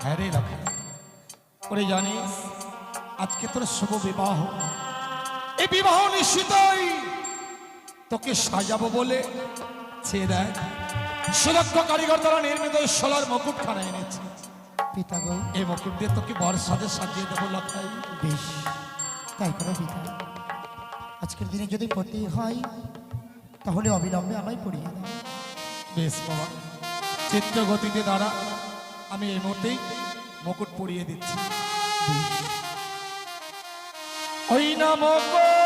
হ্যাঁ রে লক্ষা, ওরে জানিস আজকে তোর শুভ বিবাহ। এই বিবাহ নিশ্চিতই তোকে সাজাবো বলে সে দেখ সুদক্ষ কারিগর দ্বারা নির্মিত সোলার মুকুটখানা এনেছি। পিতা গো, এই মুকুট দিয়ে তোকে বর সাজে সাজিয়ে দেবো লক্ষাই। বেশ তাই করো পিতা। আজকের দিনে যদি পড়তেই হয় তাহলে অবিলম্বে আমায় পড়িয়ে দাও। বেশ বাবা, চিত্র গতিতে দ্বারা আমি এই মুহূর্তেই মুকুট পরিয়ে দিচ্ছি। ওই না মুকুট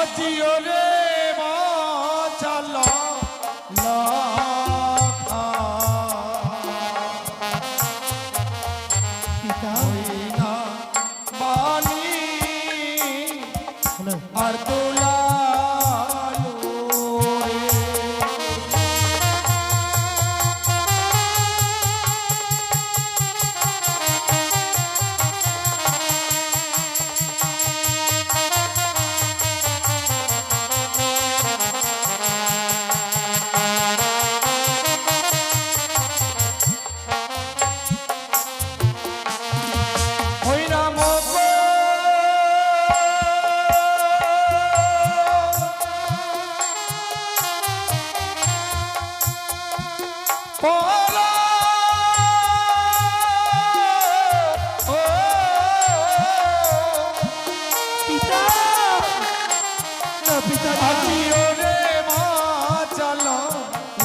আজিও রে মা চালা লাখা পিতা হইনা বাণী হলো আর দোলালো রে। হইনা মুকুট পরা ও পিতা না পিতা না। আজিও রে মা চালা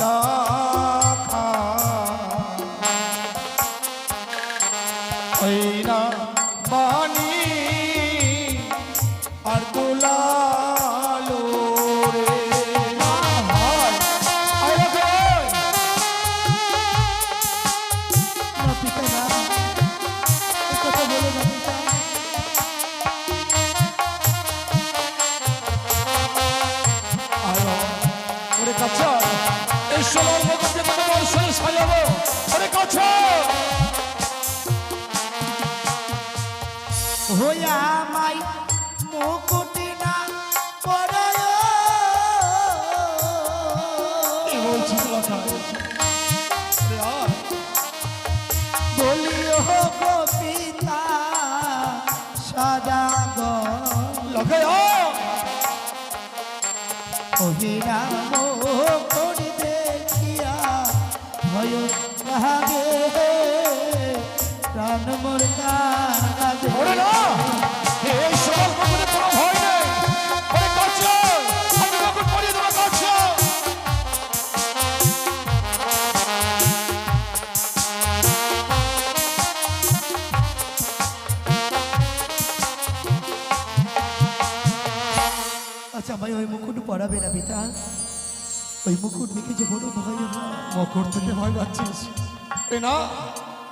লাখা হইনা বাণী আর দোলালো রে। না পিতা না, এই কথা বলো না পিতা। ওরে কাছা, এই সোলার মুকুটে তোকে বর্ষণে সাজাবো। ওরে কাছা, হইয়া মাই মুকুটি না পরায় কি বলছিস লক্ষা? ওরে আয়। বলিও গো পিতা সদা গো লক্ষা আয়। কহিরা মুকুটি দেখিয়া ভয় লাগে প্রাণ মোর কাঁদে। ওরে না, এই সোলার মুকুটে কোনো ভয় নেই। ওরে কাছা, আমি মুকুট পরিয়ে দেবো কাছা। আচ্ছা ভাই ওই মুকুট পরাবে না পিতা? ওই মুকুট দেখে যে বড় ভয় হয়। মুকুট থেকে ভয় পাচ্ছিস? এ না,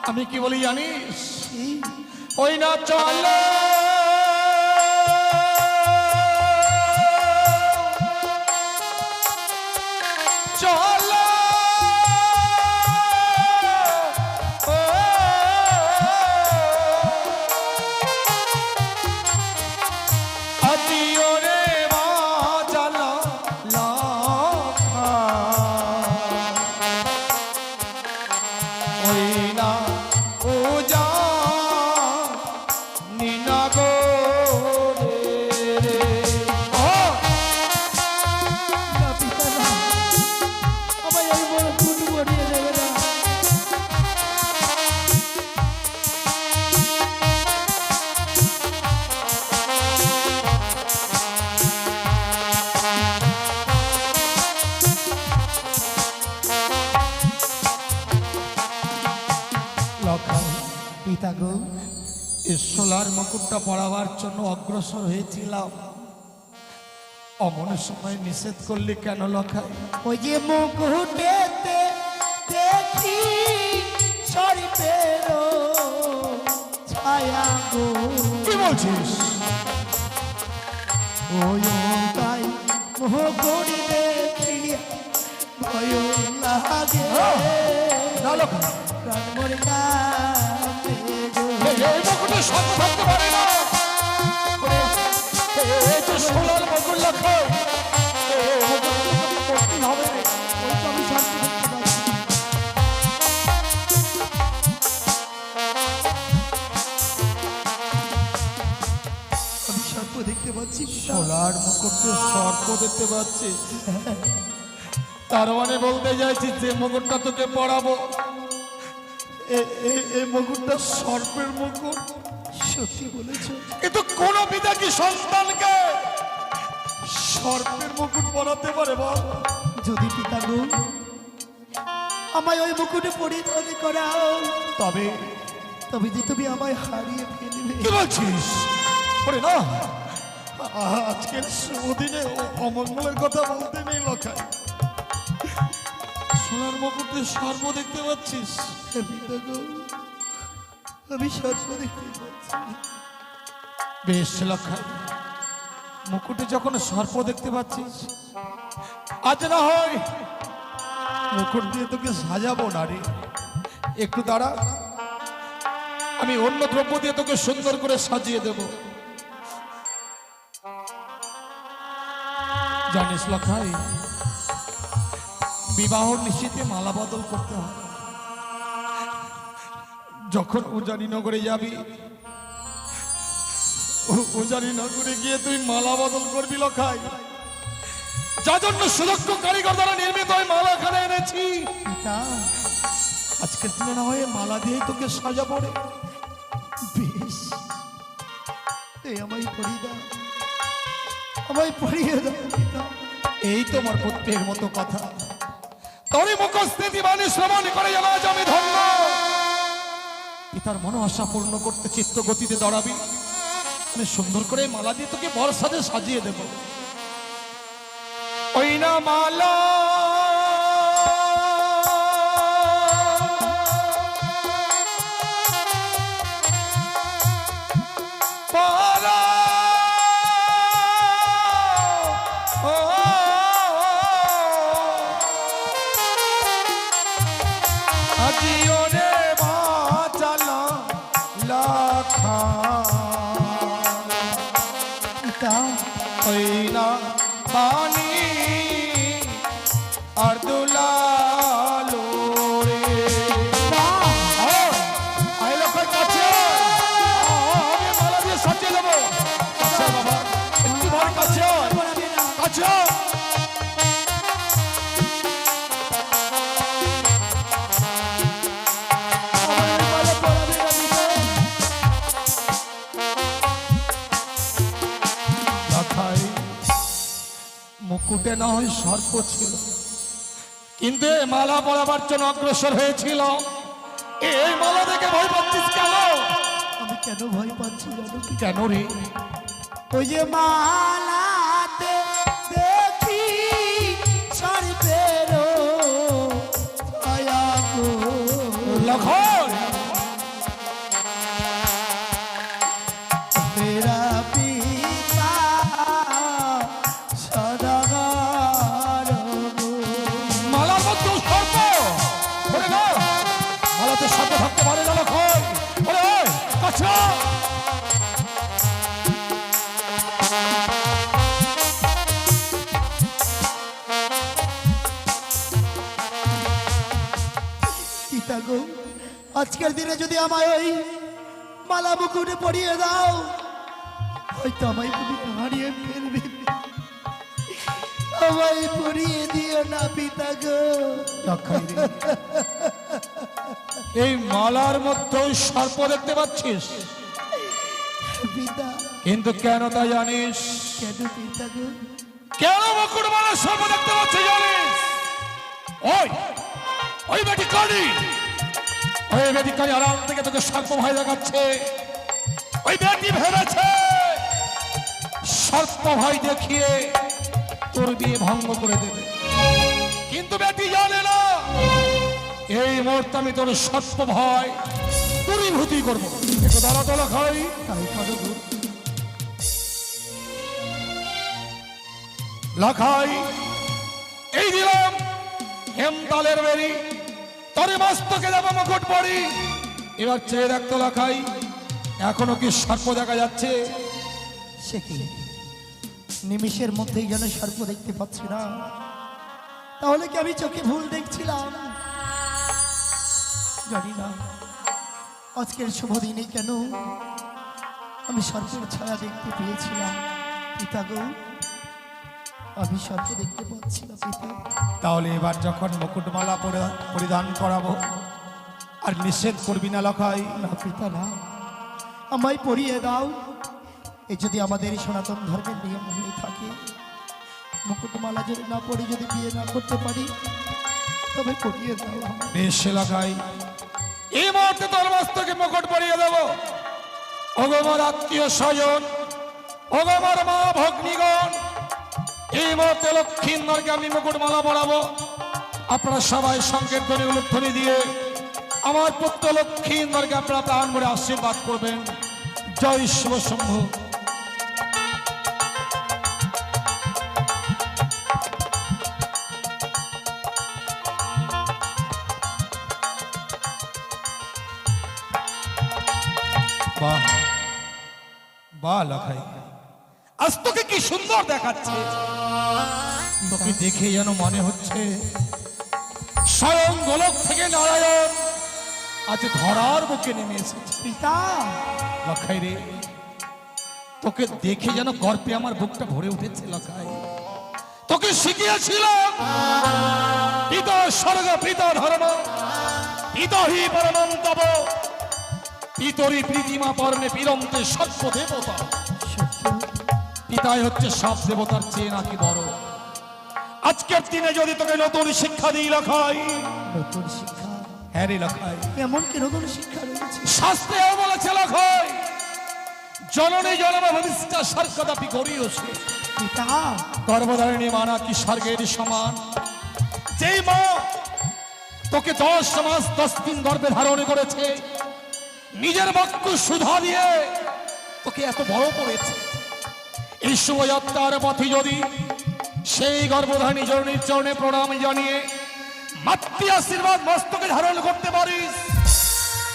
আমি কি বলি জানিস? এই ওই না চলে চলে ও আজিও রে মা চালা লাখা ওই না পূজা নিনা গো রে। ও না পিতা না, আমায় ওই মুকুট পরিয়ে দেবে না। লক্ষা, পিতা গো, এই সোলার মুকুটটা পরাবার জন্য অগ্রসর হয়েছিলাম, অমন সময় নিষেধ করলি কেন লক্ষাই? ওই যে মুকুটেতে দেখি শরীফের ছায়া গো। কি বলছিস? ওই তাই মুকুট দেখিয়া ভয় লাগে না লক্ষাই, প্রাণ মরে কাঁপে গো। এই মুকুটে সর্প থাকতে পারে না। এই যে সোনার মুকুট লক্ষাই, এই মুকুট তোকে পরতেই হবে। ওই তো আমি সর্প দেখতে পাচ্ছি। আমি সর্প দেখতে পাচ্ছি সোনার মুকুটে সর্প দেখতে পাচ্ছি, তার মানে বলতে চাইছি যে মুকুটটা তোকে পরাবো এই মুকুটটা সর্পের মুকুট। সত্যি বলেছ কিন্তু কোন পিতা কি সন্তানকে সর্পের মুকুট পরাতে পারে বল? যদি পিতা গো আমায় ওই মুকুটে পরিধান করাও তবে তবে যে তুমি আমায় হারিয়ে ফেলবে। কি বলছিস? ওরে না, আজকের শুভদিনে অমঙ্গলের কথা বলতে নেই লক্ষাই। সোনার মুকুটে সর্প দেখতে পাচ্ছিস? পিতা গো আমি সর্প দেখতে পাচ্ছি। বেশ লক্ষাই, মুকুটে যখন সর্প দেখতে পাচ্ছিস, আজ না হয় মুকুট দিয়ে তোকে সাজাবো না রে। একটু দাঁড়া, আমি অন্য দ্রব্য দিয়ে তোকে সুন্দর করে সাজিয়ে দেব। জানিস লক্ষাই, বিবাহ নিশ্চিতে মালা বদল করতে হয়। যখন উজানি নগরে যাবি, উজানি নগরে গিয়ে তুই মালা বদল করবি লক্ষাই। যার জন্য সুদক্ষ কারিগর দ্বারা নির্মিত ওই মালা এখানে এনেছি। পিতা আজকের দিনে না হয়ে মালা দিয়ে তোকে সাজাবো রে। বেশ এই আমায় পরিয়ে দাও, আমায় পরিয়ে দাও পিতা। এই তোমার পুত্রের মতো কথা, তোরই মুখস্থিতি বাণী শ্রবণ করে যেন আজ আমি ধন্য। পিতার মনো আশা পূর্ণ করতে চিত্ত গতিতে দাঁড়াবি, আমি সুন্দর করে মালা দিয়ে তোকে বর্ষাতে সাজিয়ে দেব। ওই না মালা পারা, ও আজিও রে বাঁচালা লাখা, পিতা ওই না পানি আর দুলালো রে। আয় লক্ষাই কাছে, আমি মালা দিয়ে সাজিয়ে দেবো। কাছে বাবা, একটু ভাই কাছে আয়, কাছে আয়। লক্ষাই, মুকুটে না হয় সর্প ছিল, কিন্তু এই মালা পরাবার জন্য অগ্রসর হয়েছিল। এই মালা দেখে ভয় পাচ্ছিস কেন? আমি কেন ভয় পাচ্ছি জানো কি? কেন রে? ওই যে মালাতে দেখি সর্পের ছায়া গো। লক্ষণ, তেরা পিতা সদাগর গো। মালার মধ্যে সর্প। ওরে না, মালাতে সর্প থাকতে পারে না লক্ষণ। ওরে ওই, কাছে আয়। পিতা গো আজকের দিনে যদি আমায় ওই মালা মুকুটে পরিয়ে দাও, হয়তো আমায় তুমি হারিয়ে ফেলবে। আমায় পরিয়ে দিও না পিতা গো। লক্ষণ রে, এই মালার মধ্যে ওই সর্প দেখতে পাচ্ছিস, পিতা কিন্তু কেন তা জানিস? কেন পিতা গো? কেন মুকুট মালার সর্প দেখতে পাচ্ছিস জানিস? ওই ওই বেটি কানি, ওই বেটি কানি আড়াল থেকে তোকে সর্প ভয় দেখাচ্ছে। ওই বেটি ভেবেছে সর্প ভয় দেখিয়ে তোর বিয়ে ভঙ্গ করে দেবে, কিন্তু বেটি জানে না এই মুহূর্তে আমি তোর সর্প ভয় দূরীভূতি করবো। একটু দাঁড়া তো লক্ষাই। তাই করো গো। লক্ষাই, এই দিলাম হেমতালের বেরি তোর মস্তকে দেব মুকুট পরি। এবার চেয়ে দেখতো লাখাই, এখনো কি সর্প দেখা যাচ্ছে? সে কি নিমিষের মধ্যেই যেন সর্প দেখতে পাচ্ছি না? তাহলে কি আমি চোখে ভুল দেখছিলাম? জানি না আজকের শুভ দিনে কেন আমি সর্পের ছায়া দেখতে পেয়েছিলাম। পিতা গো, আমি সর্প দেখতে পাচ্ছি না পিতা। তাহলে এবার যখন মুকুটমালা পরিধান করাবো, আর নিষেধ করবি না লাখাই? না পিতা না, আমায় পরিয়ে দাও। এই যদি আমাদের সনাতন ধর্মের নিয়ম হয়ে থাকে, মুকুটমালা যদি না পড়ে যদি বিয়ে না করতে পারি, তবে পরিয়ে দাও আমায়। বেশ লাখাই, এই মুহূর্তে তোর মস্তকে মুকুট পরিয়ে দেবো। অগমর আত্মীয় স্বজন, অগমর মা ভগ্নীগণ, এই মুহূর্তে লক্ষ্মীন্দরকে আমি মুকুটমালা পরাবো। আপনারা সবাই সঙ্গের ধ্বনি উলুধ্বনি দিয়ে আমার পুত্র লক্ষ্মীন্দরকে আপনারা প্রাণ ভরে আশীর্বাদ করবেন। জয় শিব শম্ভু। বাহ বাহ লাখাই, আজ তোকে কি সুন্দর দেখাচ্ছে। তোকে দেখে যেন মনে হচ্ছে স্বয়ং গোলক থেকে নারায়ণ আজ ধরার বুকে নেমে এসেছে। পিতা লখাই রে, তোকে দেখে যেন গর্বে আমার বুকটা ভরে উঠেছে। লখাই, তোকে শিখিয়েছিলাম পিতা স্বর্গ পিতা ধর্ম পিতহি পরমং তব পিতরি প্রীতিমা পর্ণে পিরন্তে সর্ব দেবতা। পিতাই হচ্ছে সব দেবতার চেয়ে নাকি বড়। আজকের দিনে যদি তোকে নতুন শিক্ষা দিই লখাই। নতুন শিক্ষা? হ্যাঁ রে লখাই, এমন কি নতুন শিক্ষা রয়েছে? শাস্ত্রেও বলেছে লখাই, জননী জনম ভবিষ্যৎ স্বর্গদাপি গরীয়সী। পিতা গর্ভধারিণী মানা কি স্বর্গের সমান। যেই মা তোকে 10 মাস 10 দিন গর্ভে ধারণ করেছে, নিজের বাক্য সুধা দিয়ে তোকে এত বড় করেছে, এই শুভযাত্রার পথে যদি সেই গর্ভধারিণী জননীর চরণে প্রণাম জানিয়ে মাতৃ আশীর্বাদ মস্তকে ধারণ করতে পারিস,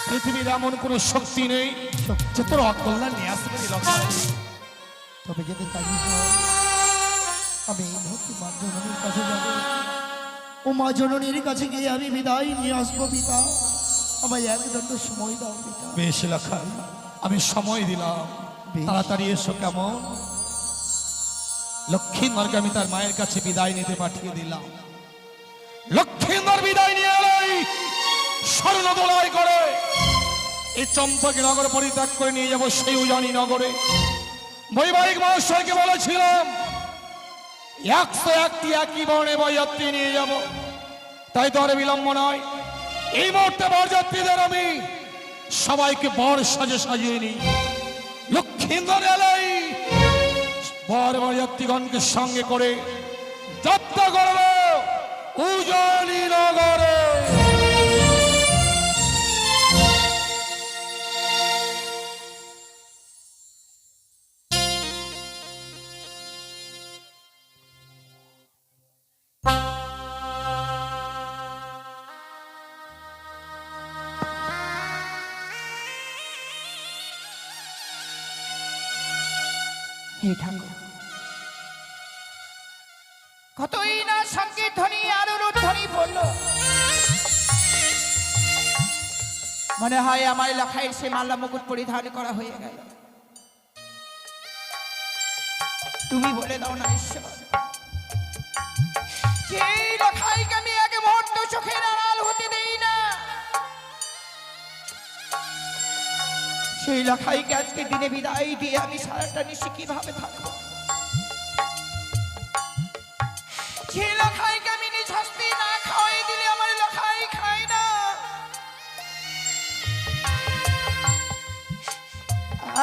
পৃথিবীর এমন কোন শক্তি নেই যে তোর অকল্যাণ নিয়ে আসবে। তবে যদি তাই হয়, আমি এই মুহূর্তে মা জননীর কাছে যাব। ও মা জননীর কাছে গিয়ে আমি বিদায় নিয়ে আসবো। পিতা আমায় এক দণ্ড সময় দাও পিতা। বেশ লাখাই, আমি সময় দিলাম, বেশ। তাড়াতাড়ি এসো কেমন। লক্ষ্মীন্দরকে আমি তার মায়ের কাছে বিদায় নিতে পাঠিয়ে দিলাম। লক্ষ্মীন্দর বিদায় নিয়ে এলেই স্বর্ণ দোলাই করে এই চম্পকী নগর পরিত্যাগ করে নিয়ে যাব সেই উজানি নগরে। বৈবাহিক মহাশয়কে বলেছিলাম 101টি একই বর্ণে বরযাত্রী নিয়ে যাব, তাই তো আর বিলম্ব নয়। এই মুহূর্তে বরযাত্রীদের আমি সবাইকে বর সাজে সাজিয়ে নিই। লক্ষ্মীন্দর এলেই বর বরযাত্রীগণকে সঙ্গে করে যাত্রা করব উজানি নগরে। হে ঠাকুর, কতই না সঙ্গীত ধ্বনি আরুর ধ্বনি পড়ল। মনে হয় আমার লেখায় সে মাল্লা মুকুট পরিধান করা হয়ে গেল। তুমি বলে দাও না ঈশ্বর, সেই লেখাইকে আমি এক মুহূর্ত চোখের আড়াল হতে দেই না। সেই লেখাইকে আজকে দিনে বিদায় দিয়ে আমি সারাটা নিশি কিভাবে থাকবো? সেই লেখাইকে আমি নিজ হস্তে না খাওয়াই দিলে আমার লেখাই খায় না।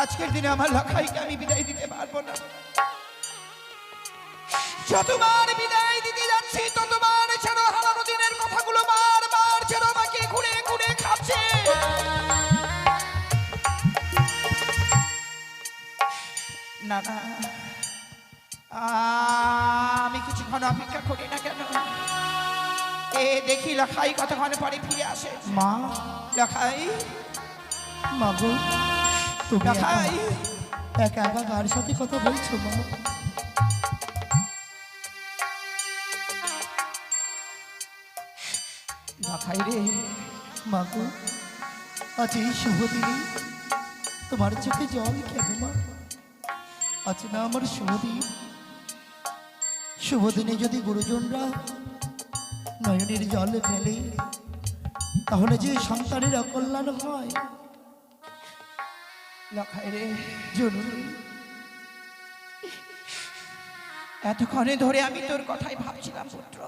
আজকের দিনে আমার লেখাইকে আমি বিদায় দিতে পারবো না। যতবার বিদায় দিতে যাচ্ছি ততবার যেন হারানো দিনের কথাগুলো বারবার যেন আমাকে ঘুরে ঘুরে খাচ্ছে। না না, আমি কিছুক্ষণ অপেক্ষা করি না কেন? এ দেখি লখাই কতক্ষণ পরে ফিরে আসে। মা, লখাই, মা গো, তুমি লখাই, একা একা কার সাথে কথা বলছো মা? লখাই রে, মা গো, আজ এই শুভ দিনে তোমার চোখে জল কেন মা? আজ না আমার শুভ দিন। শুভ দিনে যদি গুরুজনরা নয়নের জল ফেলে তাহলে যে সন্তানের অকল্যাণ হয়। লখাই রে, জননী, এতক্ষণে ধরে আমি তোর কথাই ভাবছিলাম পুত্র।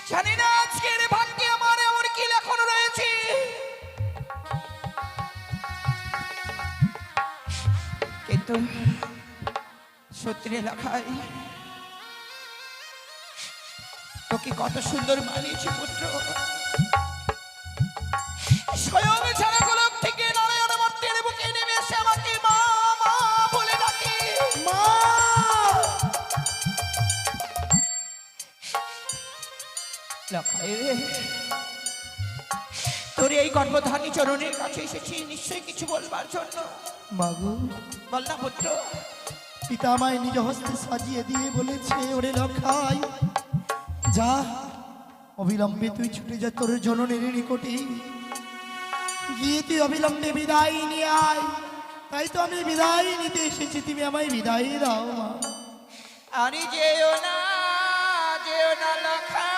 জানি না আজকের ভাগ্যে আমার এমন কি লেখন রয়েছে, কিন্তু সত্যি রে লখাই, তোকে কত সুন্দর মানিয়েছে পুত্র। স্বয়ং ছাড়া গোলক থেকে নারায়ণ মূর্তির বুকে নেমে এসে আমাকে মা মা বলে ডাকে। মা! লখাই রে, তোর এই গর্ভধারী চরণের কাছে এসেছি নিশ্চয়ই কিছু বলবার জন্য। মা গো, বল না পুত্র। পিতা আমায় নিজ হস্তে সাজিয়ে দিয়ে বলেছে, ওরে লখাই, যা অবিলম্বে তুই ছুটে যা তোর জননের নিকটে, গিয়ে তুই অবিলম্বে বিদায় নিয়ে আয়। তাই তো আমি বিদায় নিতে এসেছি, তুমি আমায় বিদায় দাও মা। আরে যেও না লখাই।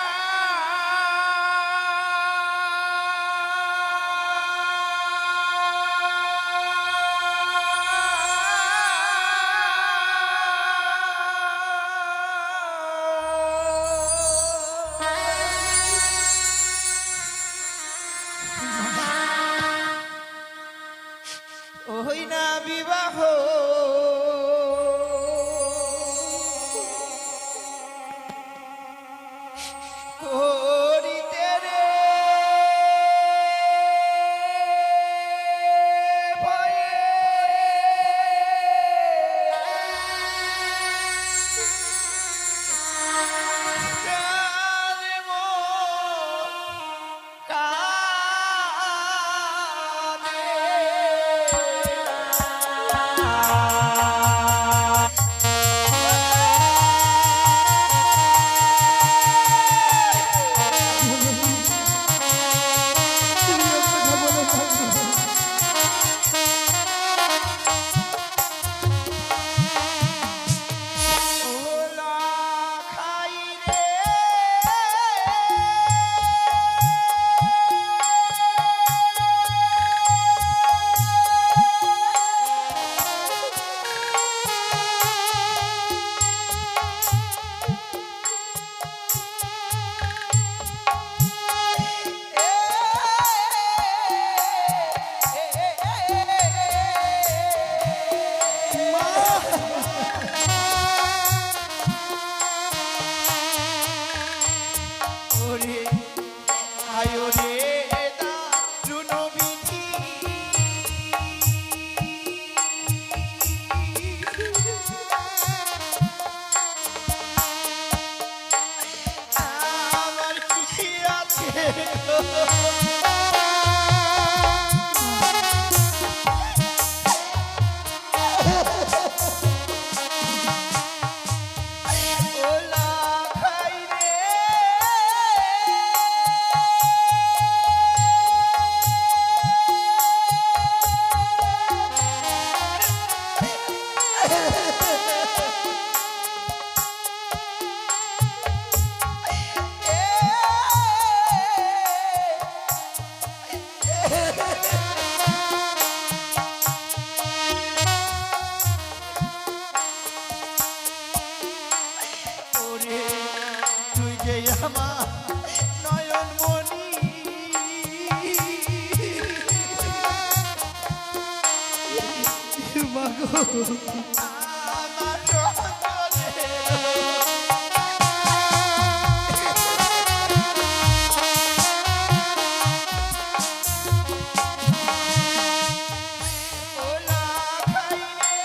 ওই না বিবাহ করিতে রে ভয়ে, প্রাণে মোর তুমি এ কথা বলো না গো। ওলা খাই রে, ওরে আয়ো রে দারুণ বিধি, আমার কি আছে ওলা খাই রে, ওরে তুই যে আমার নয়ন মনি, মা গো, আমার রঞ্জনে ওলা খাই রে,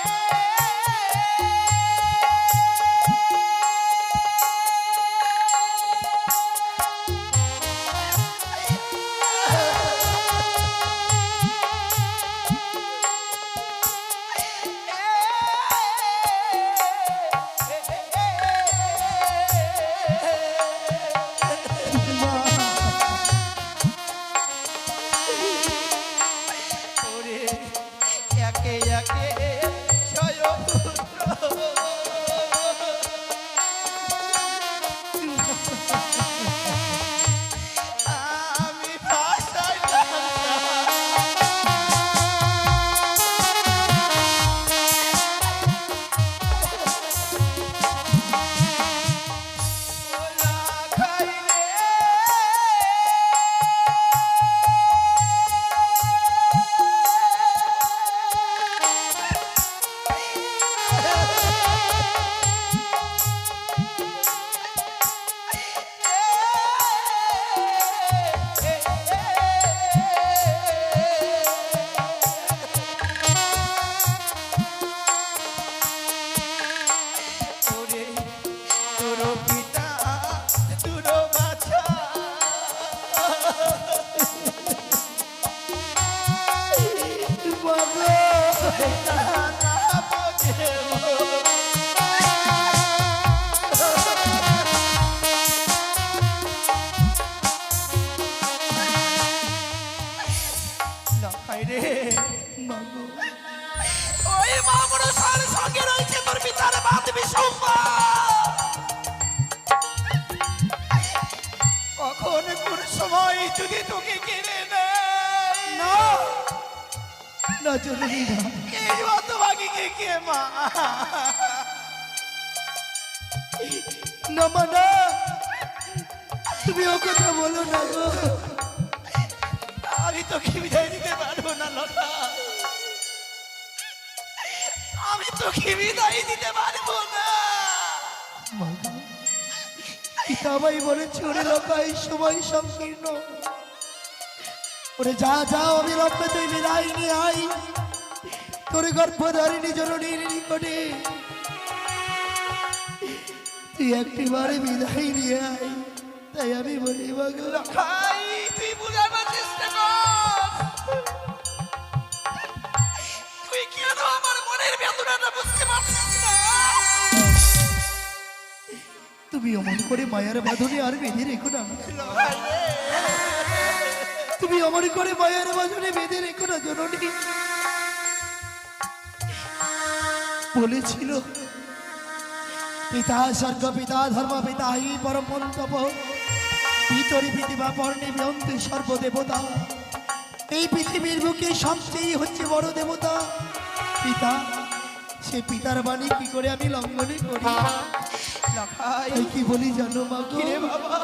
আমি ভাষায় জানতাম। ওরা খাইলে ওরে তোর পিতা তোর বাছা না বোঝে লখাই রে মাগো ওই মামুরসার সঙ্গে রয়েছে তোর পিতার বান্ধবী সম্পা কখন কোন সময় যদি তোকে কিনে নেয় না না জননী না এই হতভাগী কে মা না মা না তুমি ও কথা বলো না গো আমি তোকে বিদায় দিতে পারবো না লতা আমি তোকে বিদায় দিতে পারবো না মাগো পিতা আমায় বলেছে ওরে লোকা এই সময় সংকীর্ণ ওরে যা যা অবিলম্বে তুই বিদায় নিয়ে আই তোর গর্ভধারিণী জননীর নিকটে তুই একটিবারে বিদায় নিয়ে আই তাই আমি বলি মাগো লখাই তুই বুঝাবার চেষ্টা কর তুই কেন আমার মনের বেদনাটা বুঝতে পারছিস না তুমি অমন করে মায়ের বাঁধনে আর বেঁধে রেখো না লখাই রে, তুমি অমন করে মায়ের বাঁধনে বেঁধে রেখো না জননী বলেছিল পিতা স্বর্গ পিতা ধর্ম পিতা হি পরম মন্তব্য পিতরি পৃথিবী পর্ণে বিয়ন্তে সর্বদেবতা এই পৃথিবীর বুকে সবচেয়ে হচ্ছে বড় দেবতা পিতা সে পিতার বাণী কি করে আমি লঙ্ঘনে করি লখাই তাই কি বলি জানো মা গো? রে বাবা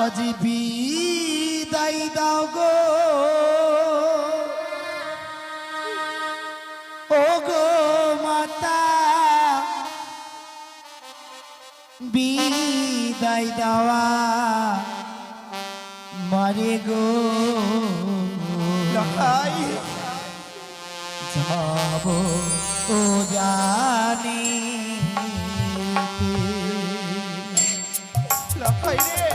আজি বিদায় দাও গো ও গো মাতা বিদায় দেওয়া মারে গো লখাই যাব ও জানি লখাই রে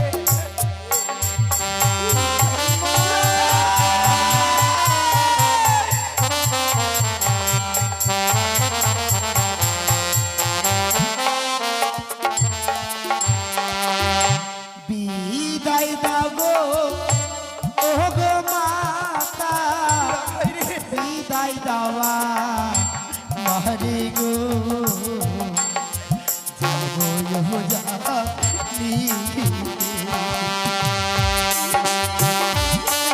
বিদায় দাও গো ও গো মাতা বিদায় দেওয়া মারে গো যাবো জানি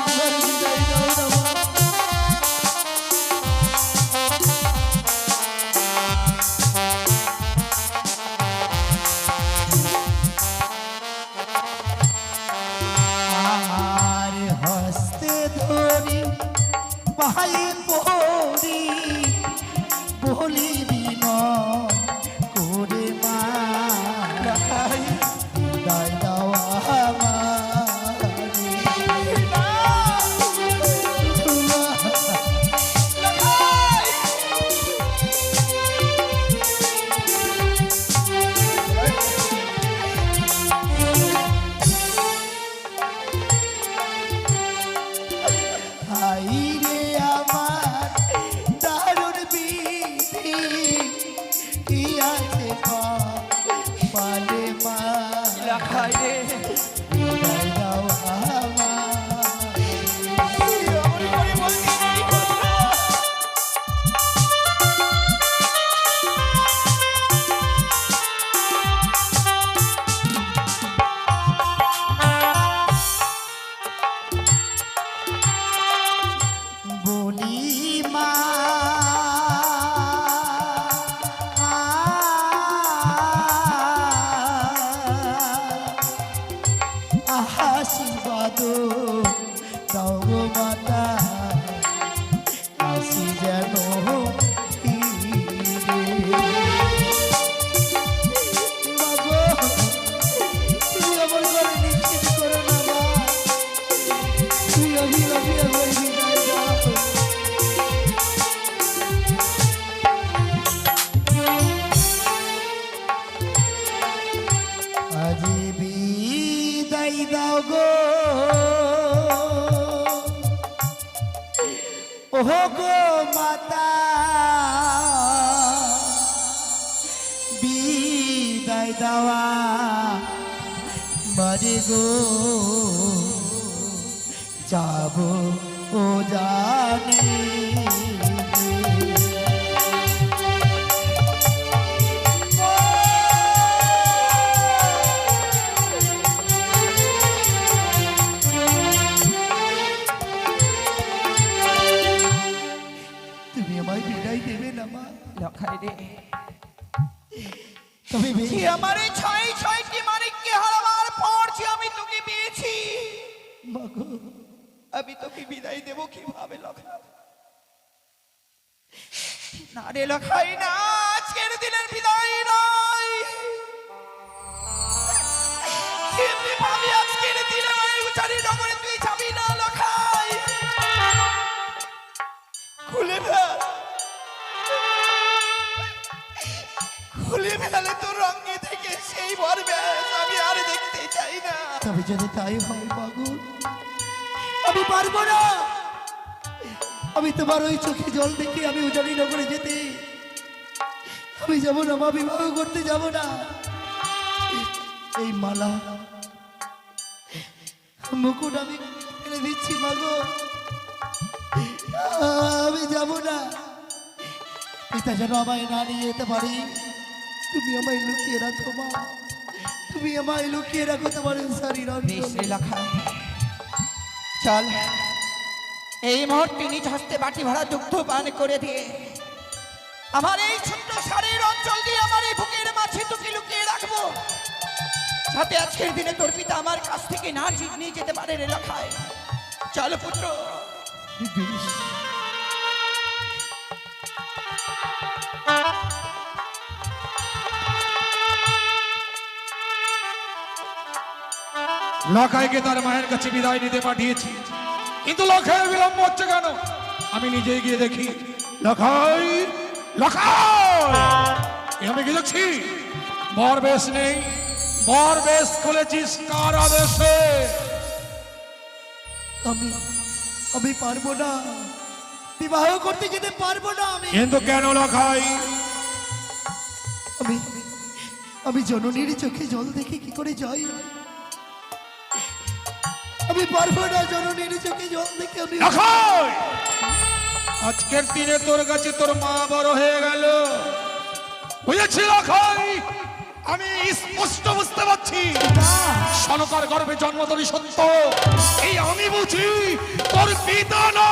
বিদায় দাও না মা। আর হস্তে ধরি ভাই পরি বলিবি ন করে মা বিদায় গো দাও গো মাতা আসি যেন ফিরে। মা গো, তুমি আমার ঘরে নিশ্চিত করো না মা, তুই অবিলম্বে আমার বিদায় দাও। আজি বিদায় দাও গো ওহো গো মাতা, বিদায় দেওয়া বাড়ি গো যাব ও জানি। তুমি আমায় বিদায় দেবে না মা? লখাই রে, তবে যে আমার এই ছয়টি মানিককে হারাবার পর যে আমি তোকে পেয়েছি, মা গো, আমি তোকে বিদায় দেব কিভাবে লখাই? না রে লখাই না, আজকের দিনের বিদায় নয়। এমনি ভাবি আজকের দিনে ওই উচারি নগরে তুই যাবি না লখাই। খুলে ফেল, খুলে ফেলে তোর রঙে থেকে সেই বরবেশ আমি আর দেখতে চাই না। তবে যদি তাই হয় মা গো, আমি পারবো না। আমি তোমার ওই চোখে জল দেখে আমি উজানি নগরে যেতে আমি যাব না মা, বিবাহ করতে যাব না। এই মালা মুকুট আমি ফেলে দিচ্ছি মা গো, আমি যাব না। পিতা যেন আমায় না নিয়ে যেতে পারি, তুমি আমায় লুকিয়ে রাখো মা, তুমি আমায় লুকিয়ে রাখো তোমার শরীর বেশ রে লখাই, চল এই মুহূর্তে নিজ হস্তে বাটি ভরা দুগ্ধ পান করে দিয়ে আমার এই ছোট্ট শাড়ির অঞ্চল দিয়ে আমার এই বুকের মাঝে তোকে লুকিয়ে রাখবো, যাতে আজকের দিনে তোর পিতা আমার কাছ থেকে না নিয়ে যেতে পারে রে লখাই। চল পুত্র। বেশ। লখাইকে তার মায়ের কাছে বিদায় নিতে পাঠিয়েছি, কিন্তু লখাইয়ের বিলম্ব হচ্ছে কেন? আমি নিজেই গিয়ে দেখি। লখাই, লখাই, আমি কি দেখছি? বর বেশ নেই, বর বেশ খুলেছিস কার আদেশে? আমি পারবো না, বিবাহ করতে যেতে পারবো না আমি। কিন্তু কেন লখাই? আমি জননীর চোখে জল দেখে কি করে যাই? আমি পারবো না জননীর চোখে জল দেখে আমি। লখাই, আজকের দিনে তোর কাছে তোর মা বড় হয়ে গেল, বুঝেছি লখাই? আমি স্পষ্ট বুঝতে পারছি সনকার গর্ভে জন্ম তোরই সত্য, এই আমি বুঝি, তোর পিতা না।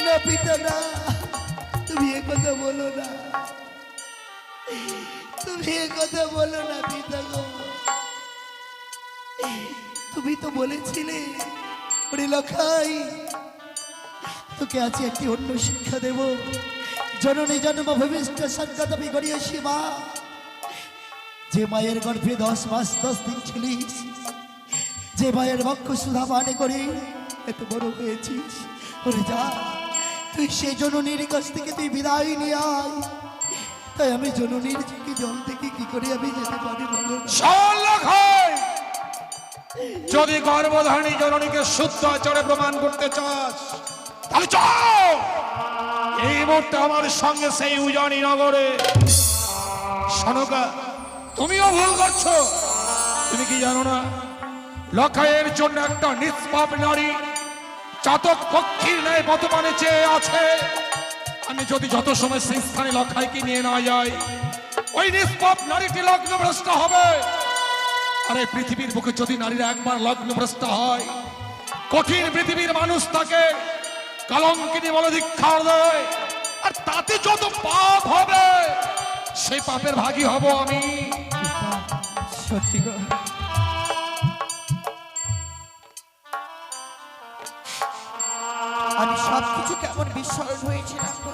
না পিতা না, তুমি এ কথা বলো না, তুমি এ কথা বলো না পিতা গো। তুমি তো বলেছিলে ওরে লখাই, তোকে আজ একটি অন্য শিক্ষা দেব। জননী জন্ম ভবিষ্ঠ সংকট আমি করিয়েছি মা, যে মায়ের গর্ভে 10 মাস 10 দিন ছিলিস, যে মায়ের বক্ষ সুধা পানে করে এত বড় হয়েছিস, ওরে যা তুই সে জননীর কাছ থেকে তুই বিদায় নিয়ে আয়। তাই আমি জননীর চোখে জল থেকে কি করে আমি যেতে পারি বলো না? শোন লখাই, যদি গর্ভধারণী জননীকে শুদ্ধ আচরণে প্রমাণ করতে চাস, তাহলে চল এই মুহূর্তে আমার সঙ্গে সেই উজানি নগরে। সনকা, তুমিও ভুল করছো। তুমি কি জানো না, লখাইয়ের জন্য একটা নিষ্পাপ নারী চাতক পক্ষীর ন্যায় বর্তমানে চেয়ে আছে। আমি যদি যত সময় সেই স্থানে লখাইকে নিয়ে না যাই, ওই নিষ্পাপ নারীটি লগ্নভ্রষ্ট হবে। আরে পৃথিবীর বুকে যদি নারীরা একবার লগ্নভ্রষ্ট হয়, কঠিন পৃথিবীর মানুষ তাকে কলঙ্কিনী বলে ধিক্কার দেয়, আর তাতে যত পাপ হবে সেই পাপের ভাগী হব আমি। সত্যি গো, আমি সবকিছু কেমন বিস্মরণ হয়েছিলাম গো।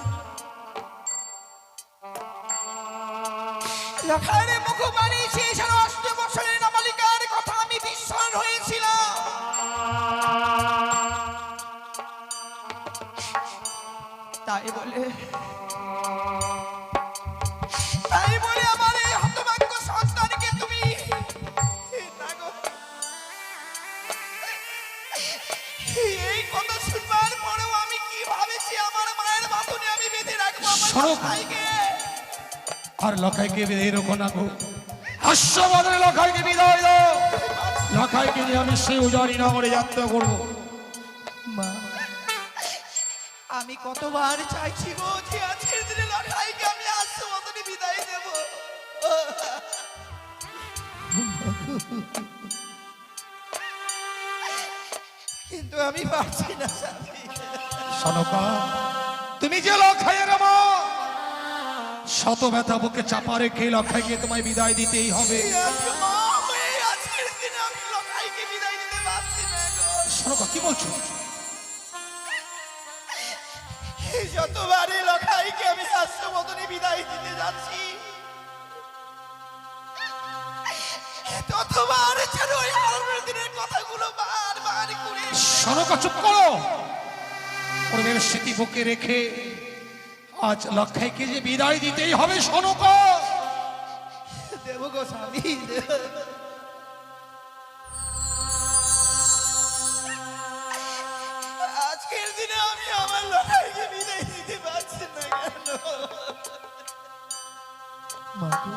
লখারে মুখবাণী শেষ আর 8 বছরের নাবালিকার কথা আমি বিস্মরণ হয়েছিলাম। তাই বলে আমার এই হতভাগ্য সন্তানকে তুমি না গো, এই কথা শুনবার পরেও আমি কি ভাবেছি আমার মায়ের বাঁধনে আমি বেঁধে রাখবো আমার শোনো। ভাইকে। আর লখাইকে বিদায় রেখো না গো, হাস্যবাদনে লখাইকে বিদায় দাও। লখাইকে নিয়ে আমি সেই উজানি নগরে যাত্রা করবো। মা, আমি কতবার চাইছি গো যে আজকের দিনে লড়াইকে আমি হাস্যবাদনে বিদায় দেব, কিন্তু আমি পারছি না স্বামী। সনকা, তুমি যে লখাইয়ের মা, শত ব্যথা বুকে চাপা রেখে লখাইকে তোমায় বিদায় দিতেই হবে। আজকে মা হয়ে আজকের দিনে আমি লড়াইকে বিদায় দিতে পারছি না গো। সনকা, কি বলছো? এই যতবারই লড়াইকে আমি হাস্যবাদনে বিদায় দিতে যাচ্ছি, ততবার যেন ওই হারানোর দিনের কথাগুলো বারবার করে। সনকা, চুপ করো। পূর্বের স্মৃতি বুকে রেখে আজ লখাইকে যে বিদায় দিতেই হবে। সনকা, দেব গো স্বামী, দেব। আজকের দিনে আমি আমার লড়াইকে বিদায় দিতে পারছি না কেন? মা গো,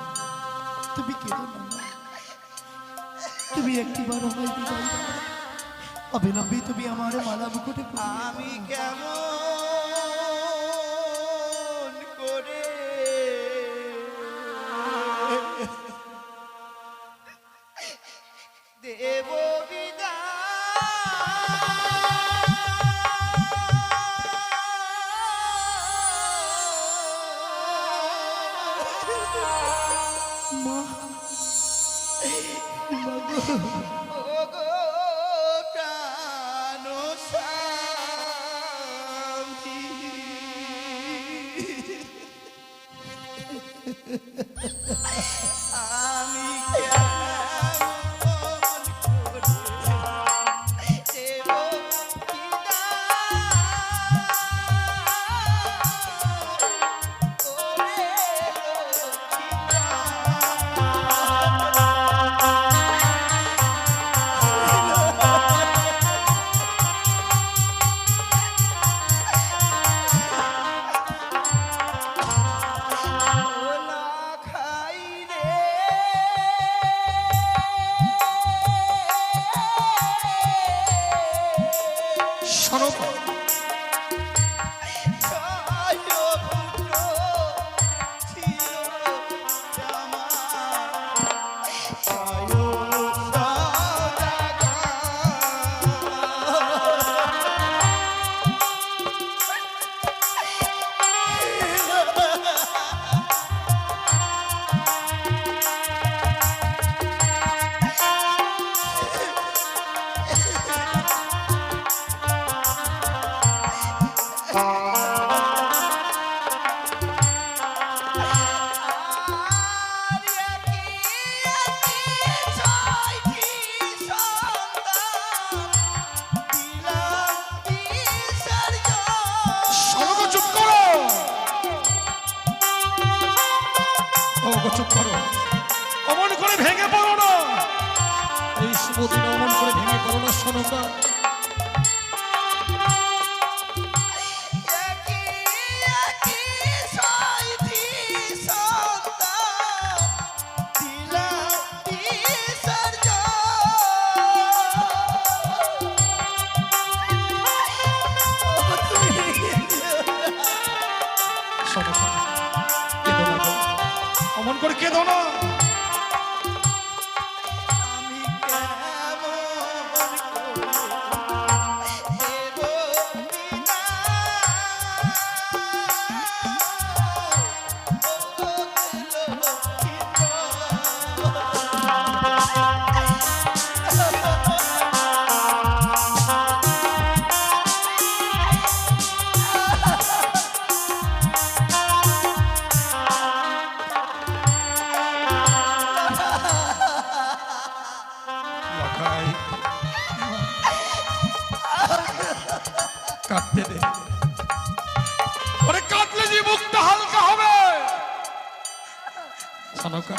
তুমি কেঁদো না মা। তুমি একটিবার আমায় বিদায় দাও। অবিলম্বে তুমি আমার মালা মুকুটে পরিয়ে দাও। আমি কেমন করে দেব বিদায়। মা, মা গো, ওগো প্রাণ শান্তি, আমি কেমন করে দেব সনকা, সনকা, চুপ করো। ওগো, চুপ করো। অমন করে ভেঙে পড়ো না। এই শুভ দিনে অমন করে ভেঙে পড়ো না সনকা। সনকা, কেঁদো না গো। অমন করে কেঁদো না। আমি কেমন করে সনকা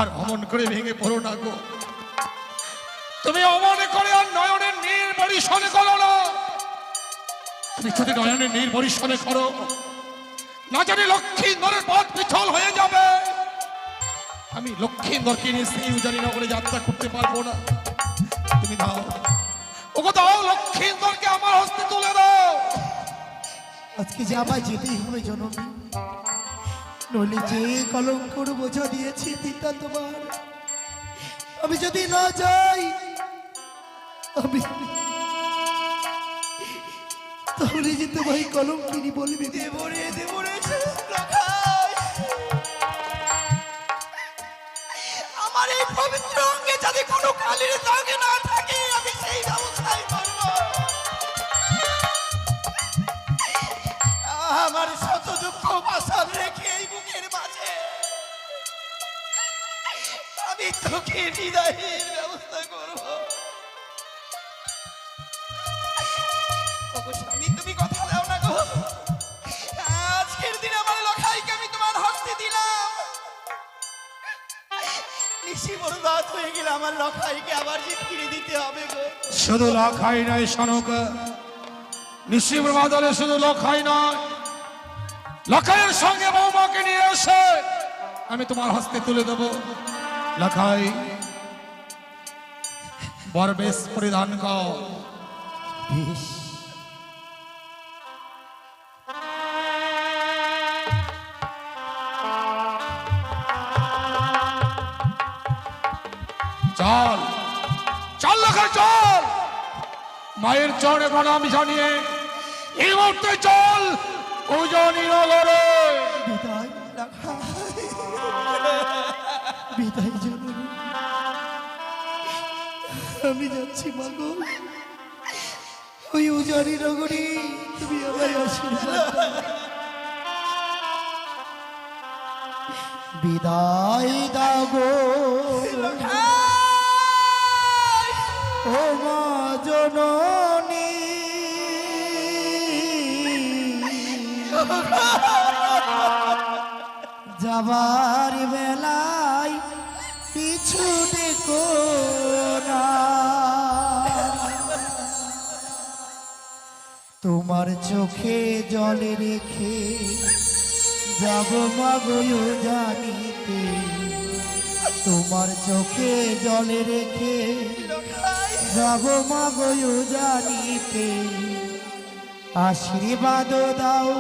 আর অমন করে ভেঙে পড়ো না গো। তুমি অমন করে আর নয়নের নীর পরিশনে করো না। তুমি যদি নয়নের নীর পরিশনে করো, না জানি লক্ষ্মীন্দরের পথ পিছল হয়ে যাবে। আমি লক্ষ্মীন্দরকে নিয়ে সেই উজানিনগরে যাত্রা করতে পারবো না। তুমি দাও, ওকে দাও, লক্ষ্মীন্দরকে আমার হস্তে তুলে দাও। আজকে যে আমায় যেতেই হবে জননী, নইলে যে কলঙ্কর বোঝা দিয়েছি পিতা তোমার, আমি যদি না যাই আমি তাহলে যে তোমায় কলঙ্কিনী বলবে। দেবরে দেবরে লখাই, আমার এই পবিত্র অঙ্গে যদি কোনো কালির দাগ না থাকে আমি সেই ব্যবস্থাই করব। আমার শত দুঃখ পাশান রেখে এই বুকের মাঝে আমি তোকে হৃদয়ের ব্যবস্থা করব। ওগো স্বামী, তুমি কথা দাও না গো। আজকের দিনে আমার লখাইকে আমি তোমার হস্তে দিলাম। নিশি বরবাদ হয়ে গেলে আমার লখাইকে আবার যে ফিরে দিতে হবে গো। শুধু লখাই নয় সনকা, নিশ্চিত বাদলে শুধু লখাই নয়, লখাইয়ের সঙ্গে বৌমাকে নিয়ে এসে আমি তোমার হস্তে তুলে দেব। লখাই, বরবেশ পরিধান কর। বেশ, চল চল লখাই চল, মায়ের চরণে প্রণাম জানিয়ে এই মুহূর্তে চল উজানিনগরে। বিদায় বিদায় জননী, আমি যাচ্ছি মাগো। ওই উজানি নগরী তুমি আমায় আশীর্বাদ দাও। বিদায় দাও গো ও মা জননী, যাবার বেলায় পিছু দেখো না। তোমার চোখে জল রেখে যাব মাগো জানিতে, তোমার চোখে জল রেখে যাব মাগো জানিতে। আশীর্বাদ দাও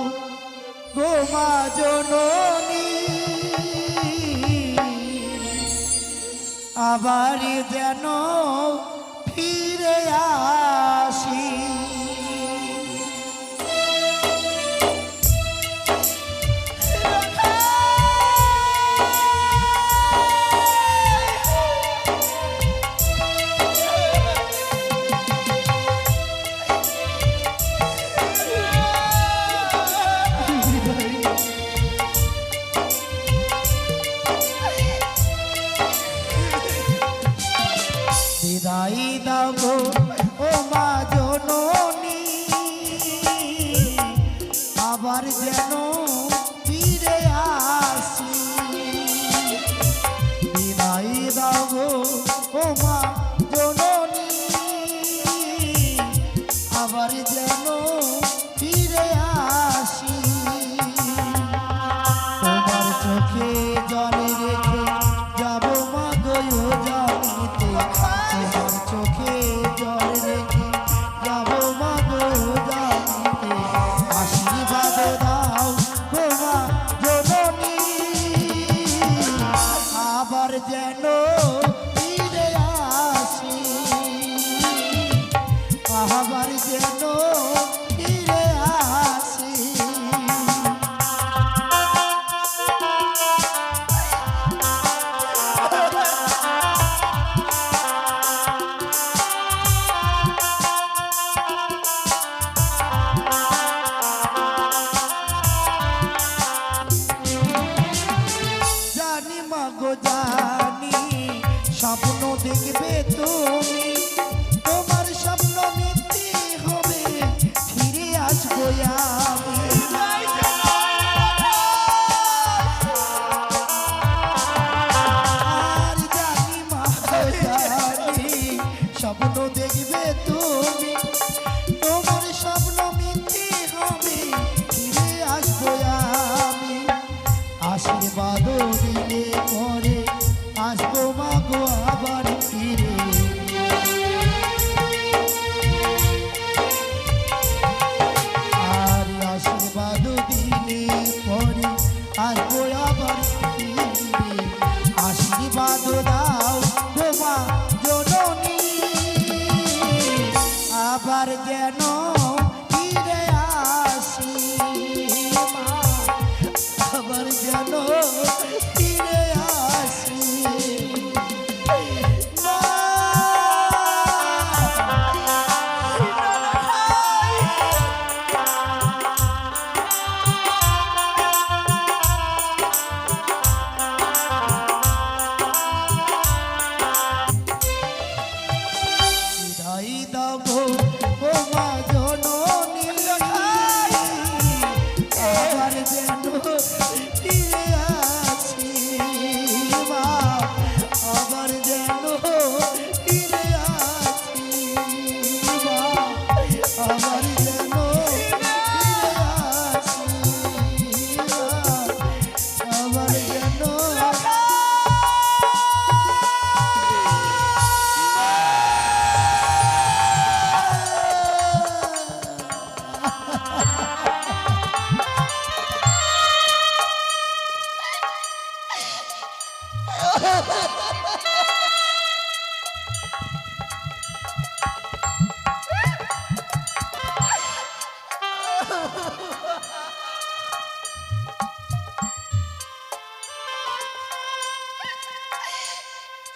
গো মা জননী, আবার যেন ফিরে আসি। বিদায় দাও গো ও মা জননী, আবার যেন ফিরে আসি। বিদায় দাও গো ও মা জননী, আবার যেন ফিরে আসি। তোমার চোখে জল রেখে যাব মা গো জানিতে, তোমার চোখে জল রেখে যাব মা গো জানিতে। আশীর্বাদ দাও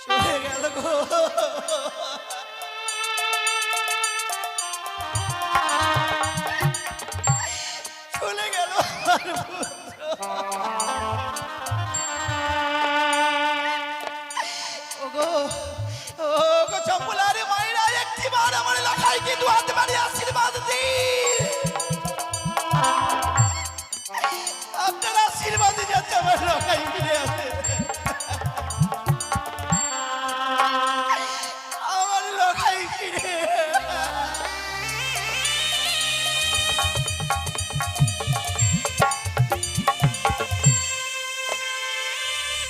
চলে গেল গো। চলে গেল আমার